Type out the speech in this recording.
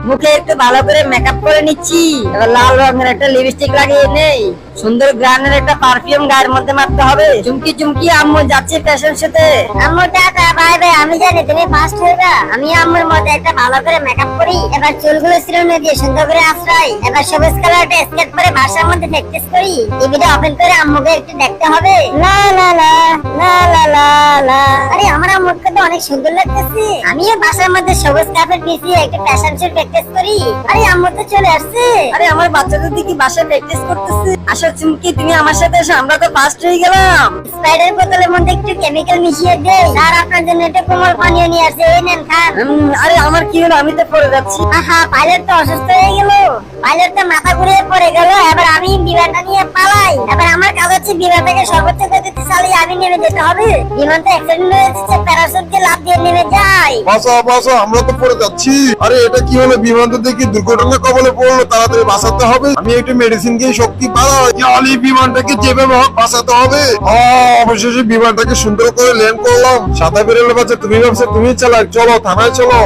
মুখে একটু ভালো করে মেকআপ করে নিচ্ছি। এবার লাল রঙের একটা লিপস্টিক লাগিয়ে নেই। সুন্দর গ্রানের একটা পারফিউম গায়ের মধ্যে মারতে হবে। চুমকি চুমকি আম্মু যাচ্ছে ফ্যাশন শোতে। আম্মু টাটা বাই বাই। আমি জানি তুমি ফার্স্ট হইবা। আমি আম্মুর মধ্যে একটা ভালো করে মেকআপ করি। এবার চুলগুলো সিরুনে দিয়ে সুন্দর করে আশ্রয়। এবার সবুজ কালার একটা স্কেট পরে বাসার মধ্যে প্র্যাকটিস করি। টিভিটা ওপেন করে আম্মুকে একটু দেখতে হবে। লা লা লা লা লা লা লা। আরে আমার আম্মুকে তো অনেক সুন্দর লাগতেছে। আমিও বাসার মধ্যে সবুজ কাপড় বিছিয়ে একটা ফ্যাশন শো প্র্যাকটিস করি। আরে আম্মু তো চলে আসছে। আরে আমার বাচ্চাদের দিকে বাসায় প্র্যাকটিস করতেছে। আসো চুমকি, তুমি আমার সাথে এসো, আমরা তো ফার্স্ট হয়ে গেলাম। স্পাইডার বোতলের মধ্যে একটু কেমিক্যাল মিশিয়ে দেই। আর আপনার জন্য একটা কোমল পানীয় নিয়ে আসছে, এই নেন খান। আরে আমার কি হলো? আমি তো পড়ে যাচ্ছি। আহা, পাইলট তো অসুস্থ হয়ে গেল। পাইলট তো মাথা ঘুরিয়ে পড়ে গেল। এবার আমি বিমানটা নিয়ে পালাই। এবার আমার কাজ হচ্ছে বিমানটাকে সর্বোচ্চ গতিতে চালিয়ে আমি নেমে যেতে হবে। বিমানটা অ্যাক্সিডেন্ট হয়েছে, প্যারাশুট দিয়ে লাফ দিয়ে নেমে যাই। বাঁচা, আমরা তো পড়ে যাচ্ছি। আরে এটা কি হলো? বিমানটা দেখি দুর্ঘটনা কবলে পড়লো, তাড়াতাড়ি বাঁচাতে হবে। আমি একটু মেডিসিন দিয়ে শক্তি বাড়াই। আলি বিমানটাকে যেভাবে হোক বাঁচাতে হবে। অবশেষে বিমানটাকে সুন্দর করে ল্যান্ড করলাম। সাদা বেরোলে বাচ্চা, তুমি ভাবছো তুমি চালাক, চলো থানায় চলো।